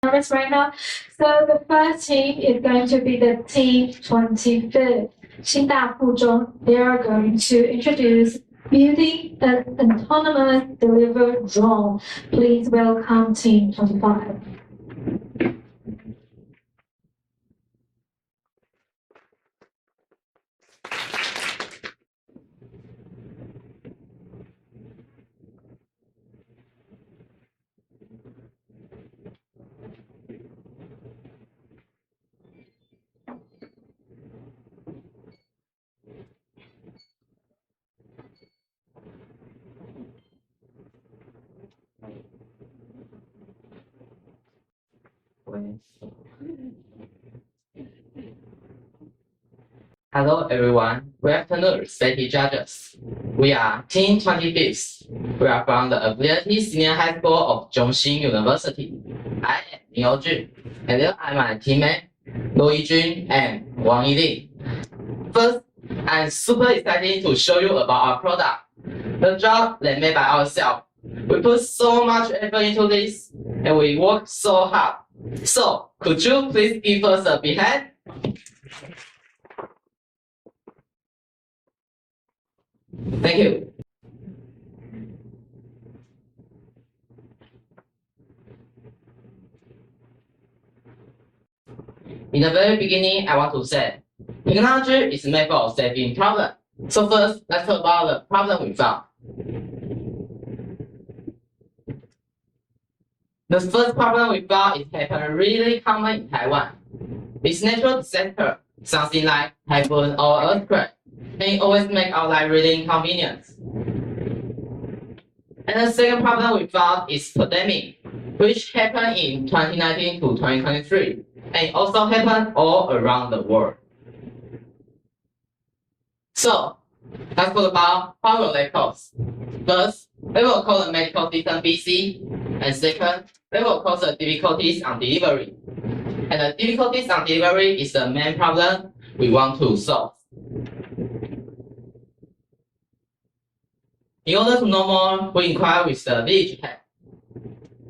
nervous right now. So the first team is going to be the T25 兴大附中. They are going to introduce building an autonomous delivery drone. Please welcome Team 25. Hello everyone, good afternoon, respected judges. We are Team 25. We are from the Ability Senior High School of Zhongxin University. I am Niu Jun, and here are my teammates, Luo Yijun and Wang Yili. First, I'm super excited to show you about our product, the job that made by ourselves. We put so much effort into this, and we work so hard. So, could you please give us a big hand? Thank you. In the very beginning, I want to say, technology is made for solving problems. So first, let's talk about the problem we found. The first problem we found is happened really common in Taiwan. It's natural disaster, something like typhoon or earthquake, and it always makes our life really inconvenient. And the second problem we found is pandemic, which happened in 2019 to 2023, and it also happened all around the world. So, let's talk about how will they cause. First, they will cause the medical system busy, and second, they will cause the difficulties on delivery. And the difficulties on delivery is the main problem we want to solve. In order to know more, we inquire with the village head.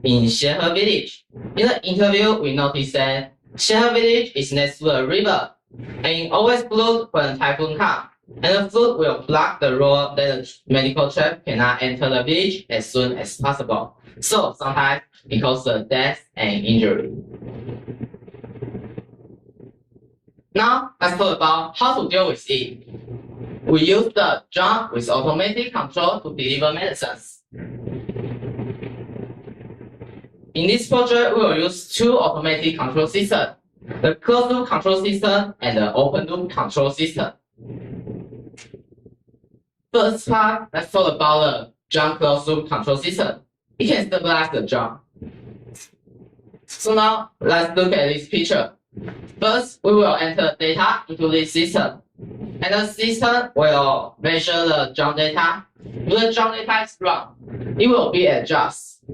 In Xiehe village, in the interview, we noticed that Xiehe village is next to a river, and it always floods when typhoon comes, and the flood will block the road that the medical truck cannot enter the village as soon as possible. So sometimes it causes death and injury. Now let's talk about how to deal with it. We use the drone with automatic control to deliver medicines. In this project, we will use two automatic control systems, the closed loop control system and the open loop control system. First part, let's talk about the drone closed loop control system. It can stabilize the drone. So now, let's look at this picture. First, we will enter data into this system, and the system will measure the drone data. If the drone data is wrong, it will be adjusted,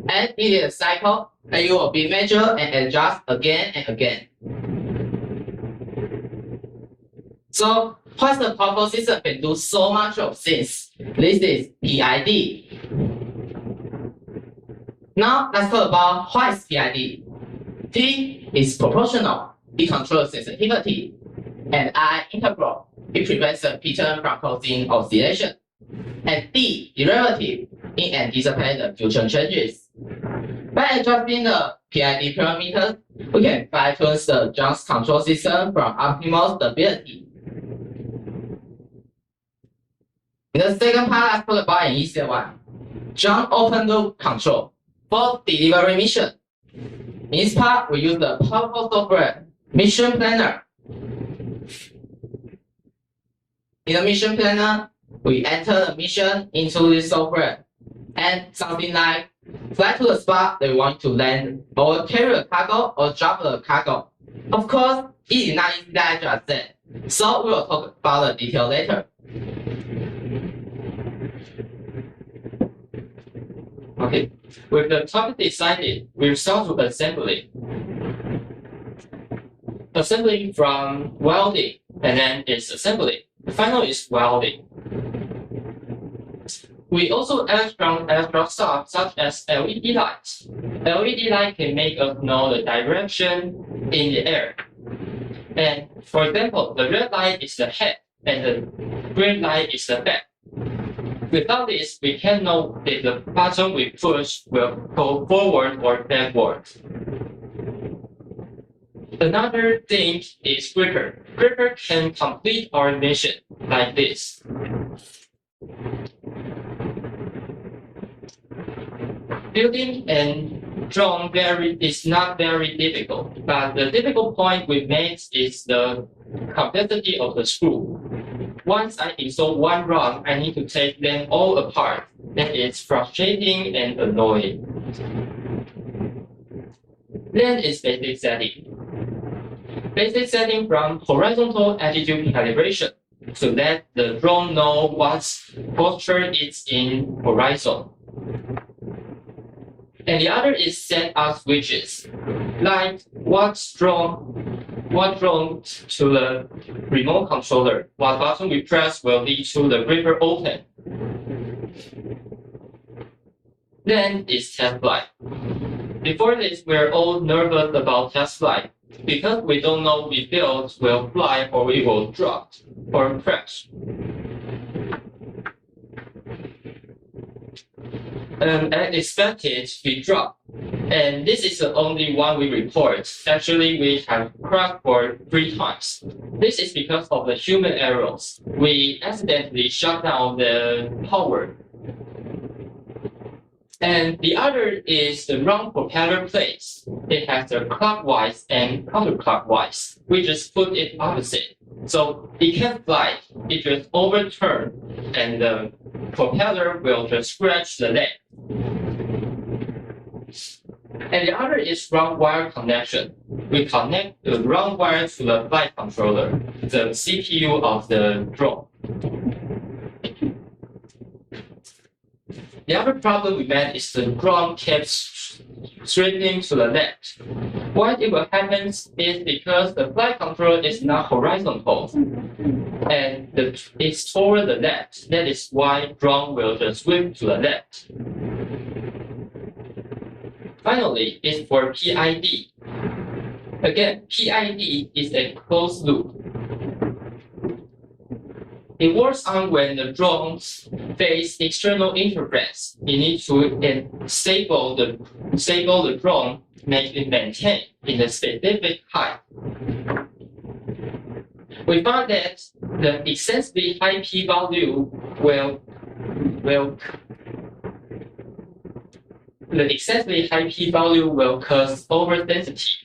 and it is a cycle, and it will be measured and adjusted again and again. So, once the powerful system can do so much of things, this is PID. Now, let's talk about what is PID. P is proportional, it controls sensitivity, and I integral, it prevents the pattern from causing oscillation, and D derivative, it anticipates the future changes. By adjusting the PID parameters, we can fine-tune the drone's control system from optimal stability. In the second part, let's talk about an easier one. Drone open loop control for delivery mission. In this part, we use the powerful software, Mission Planner. In the Mission Planner, we enter the mission into this software, and something like fly to the spot that we want to land, or carry a cargo, or drop the cargo. Of course, it is not easy like I just said, so we will talk about the detail later. Okay, with the topic decided, we return to assembly. Assembly from welding, and then it's assembly. The final is welding. We also add from extra stuff such as LED lights. LED light can make us know the direction in the air. And for example, the red light is the head and the green light is the back. Without this, we can know if the button we push will go forward or backward. Another thing is gripper. Gripper can complete our mission like this. Building and drone is not very difficult, but the difficult point we made is the complexity of the screw. Once I install one rod, I need to take them all apart. That is frustrating and annoying. Then is basic setting. Basic setting from horizontal attitude calibration, so that the drone know what posture it's in horizon. And the other is set up switches, like what drone to the remote controller, what button we press will lead to the gripper open. Then is test flight. Before this, we're all nervous about test flight because we don't know if build will fly or it will drop or crash. As expected, we drop. And this is the only one we report. Actually, we have crashed for 3 times. This is because of the human errors. We accidentally shut down the power. And the other is the wrong propeller place. It has the clockwise and counterclockwise. We just put it opposite. So it can't fly. It just overturn and the propeller will just scratch the leg. And the other is wrong wire connection. We connect the wrong wire to the flight controller, the CPU of the drone. The other problem we met is the drone keeps straightening to the left. Why it will happen is because the flight controller is not horizontal and it's toward the left. That is why drone will just swing to the left. Finally, is for PID. Again, PID is a closed loop. It works on when the drones face external interference. You need to disable the drone, make it maintain in a specific height. We found that the excessively high p-value will cause overdensity,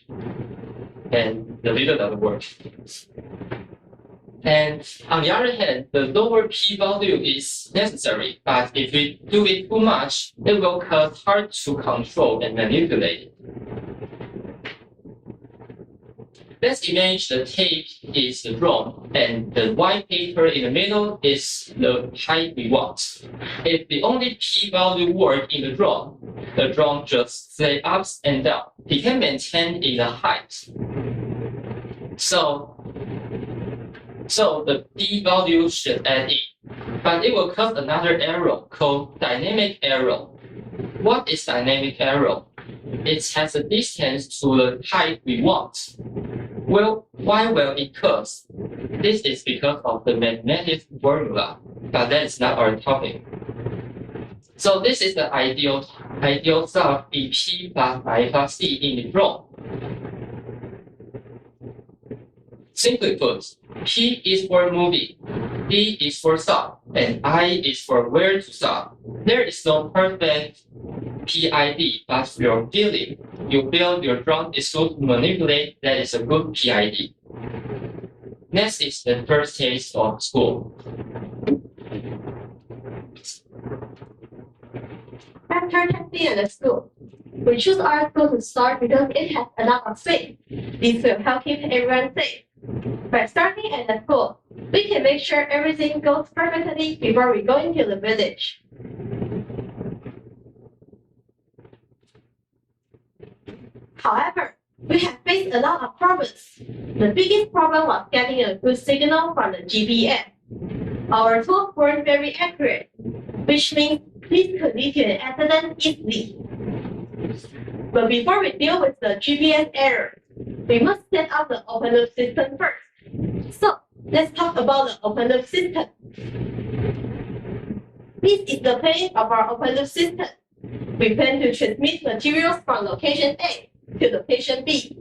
and the little doesn't work. And on the other hand, the lower p-value is necessary, but if we do it too much, it will cause hard to control and manipulate. Let's imagine the tape is the drone, and the white paper in the middle is the height we want. If the only p-value work in the drone just stay up and down. It can maintain in the height. So the p-value should add in, but it will cause another error called dynamic error. What is dynamic error? It has a distance to the height we want. Well, why will it cause? This is because of the mathematics formula, but that is not our topic. So this is the ideal sum be p plus I plus c in the drone. Simply put, P is for moving, D is for stop, and I is for where to stop. There is no perfect PID, but your feeling, you feel your drone is good to manipulate, that is a good PID. Next is the first taste of school. After testing at the school, we choose our school to start because it has a lot of space. This will help keep everyone safe. By starting at the school, we can make sure everything goes perfectly before we go into the village. However, we have faced a lot of problems. The biggest problem was getting a good signal from the GPS. Our tools weren't very accurate. which means this could lead to an accident easily. But before we deal with the GPS error, we must set up the open loop system first. So let's talk about the open loop system. This is the plan of our open loop system. We plan to transmit materials from location A to location B.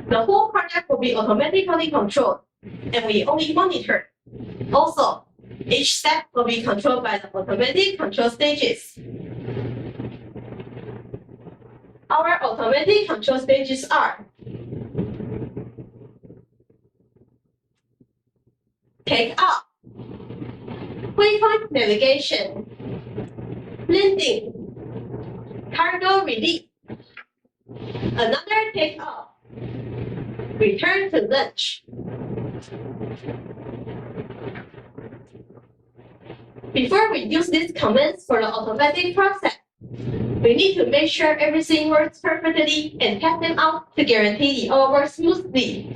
The whole project will be automatically controlled, and we only monitor. Also, each step will be controlled by the automatic control stages. Our automatic control stages are take off, waypoint navigation, landing, cargo release, another take off, return to launch. Before we use these commands for the automatic process, we need to make sure everything works perfectly and test them out to guarantee it all works smoothly.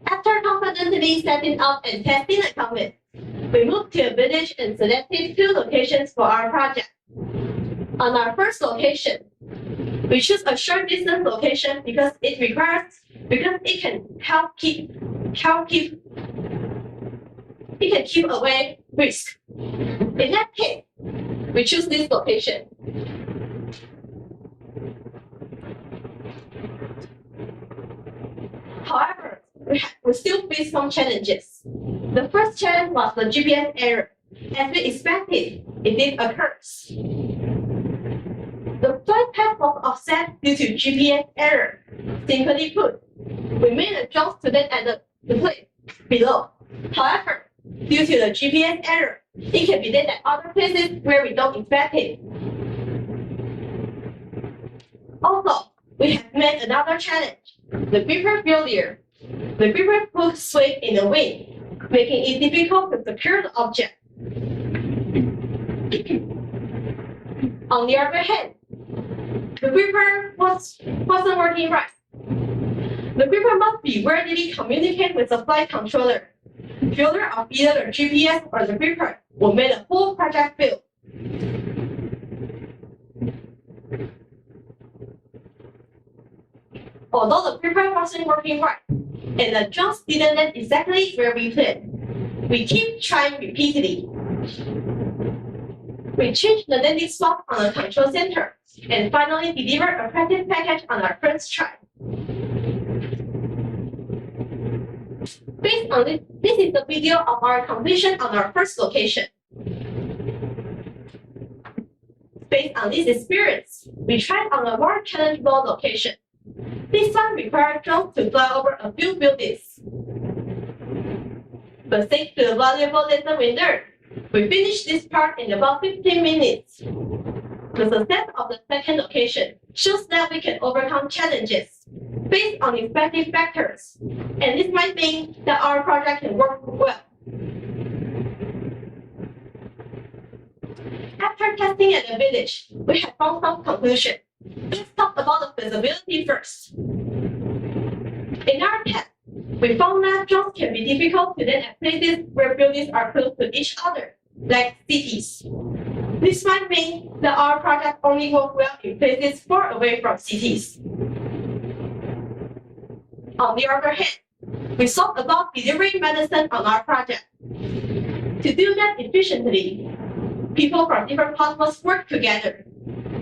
After confidently setting up and testing the command, we moved to a village and selected 2 locations for our project. On our first location, we choose a short distance location because it can help keep away risk. In that case, we choose this location. However, we still face some challenges. The first challenge was the GPS error. As we expected, it did occur. The flight path was offset due to GPS error. Simply put, we made a jump to then at the place below. However, due to the GPS error, it can be then at other places where we don't expect it. Also, we have met another challenge, the gripper failure. The gripper could sway in the wind, making it difficult to secure the object. On the other hand, the gripper wasn't working right. The gripper must be readily communicate with the flight controller. Failure of either the GPS or the gripper will make the whole project fail. Although the gripper wasn't working right, and the jumps didn't land exactly where we planned, we keep trying repeatedly. We changed the landing spot on the control center, and finally delivered a practice package on our first try. Based on this is the video of our completion on our first location. Based on this experience, we tried on a more challenging location. This one required drones to fly over a few buildings. But thanks to the valuable lesson we learned, we finished this part in about 15 minutes. The success of the second location shows that we can overcome challenges based on expected factors, and this might mean that our project can work well. After testing at the village, we have found some conclusion. Let's talk about the feasibility first. In our test, we found that drones can be difficult to land at places where buildings are close to each other, like cities. This might mean that our project only works well in places far away from cities. On the other hand, we thought about delivering medicine on our project. To do that efficiently, people from different parts must work together.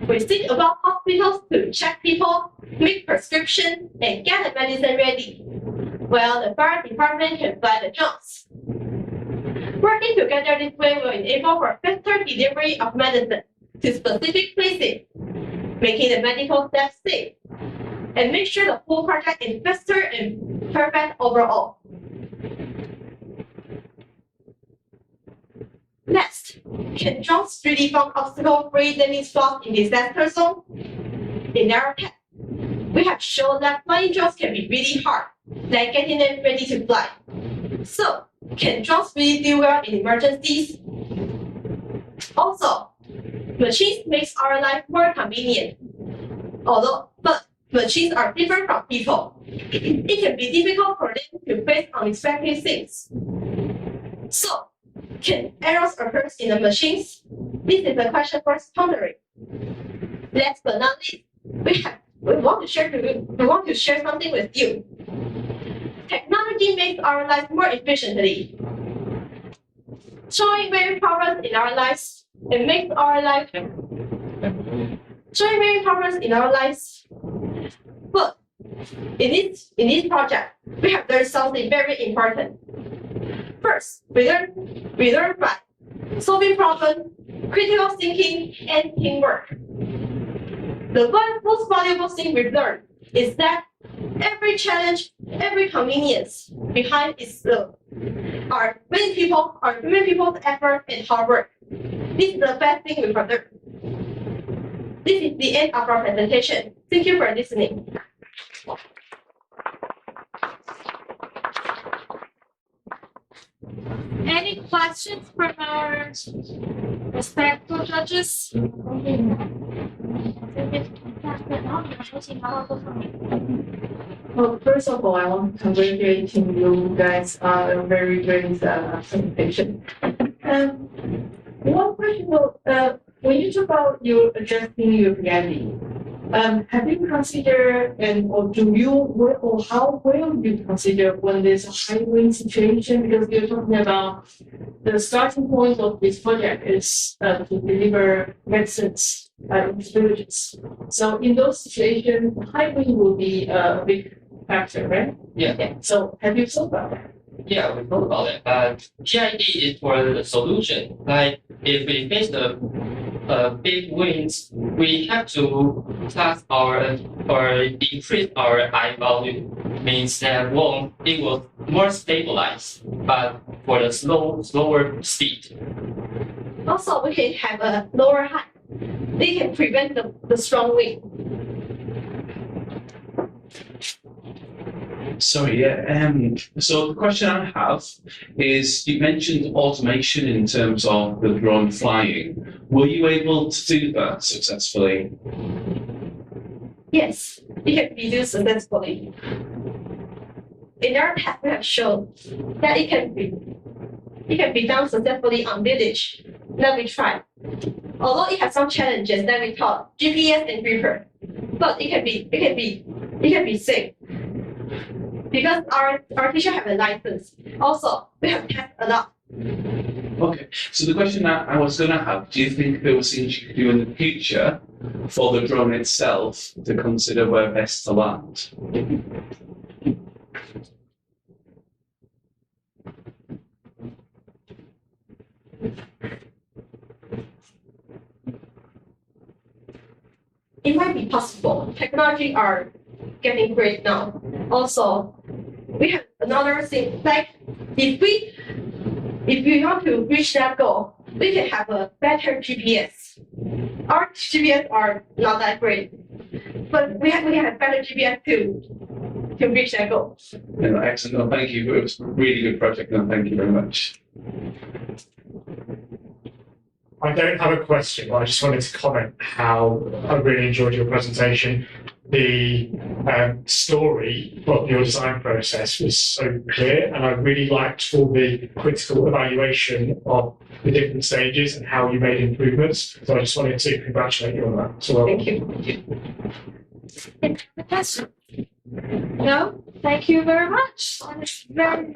We think about hospitals to check people, make prescriptions, and get the medicine ready, while the fire department can fly the drones. Working together this way will enable for faster delivery of medicine to specific places, making the medical staff safe, and make sure the whole project is faster and perfect overall. Next, can drones really find obstacle-free landing spots in disaster zone? In our test, we have shown that flying drones can be really hard, like getting them ready to fly. So, can drones really do well in emergencies? Also, machines makes our life more convenient. But machines are different from people. It can be difficult for them to face unexpected things. So, Can errors occur in the machines? This is a question for pondering. Last but not least, we want to share something with you. Technology makes our lives more efficiently. Showing many problems in our lives, it makes our life showing many problems in our lives. But in this project, we have learned something very important. First, we learn by solving problems, critical thinking, and teamwork. The most valuable thing we've learned is that every challenge, every convenience behind is are many people's effort and hard work. This is the best thing we've learned. This is the end of our presentation. Thank you for listening. Any questions from our respectful judges? Well, first of all, I want to congratulate you guys on a very great presentation. One question, when you talk about you adjusting your reality, have you considered or how will you consider when there's a high wind situation? Because you're talking about the starting point of this project is to deliver medicines in villages. So in those situations, high wind will be a big factor, right? Yeah. So have you thought about that? Yeah, we thought about it. PID is for the solution. Like if we face the big winds, we have to task or increase our I value. Means that it will more stabilize, but for the slower speed. Also, we can have a lower height. They can prevent the strong wind. Sorry, yeah. So the question I have is, you mentioned automation in terms of the drone flying. Were you able to do that successfully? Yes, it can be used successfully. In our test, we have shown that it can be done successfully on village. Then we tried. Although it has some challenges that we taught GPS and gripper, but it can be safe. Because our teacher have a license. Also, we have tested a lot. Okay, so the question that I was going to have, do you think there was things you could do in the future for the drone itself to consider where best to land? It might be possible. Technology are getting great now. Also, we have another thing, like if we want to reach that goal, we can have a better GPS. Our GPS are not that great, but we can have better GPS to reach that goal. No, excellent. No, thank you. It was a really good project. No, thank you very much. I don't have a question, but I just wanted to comment how I really enjoyed your presentation. The story of your design process was so clear, and I really liked all the critical evaluation of the different stages and how you made improvements. So I just wanted to congratulate you on that. So Thank you. No, thank you very much. Very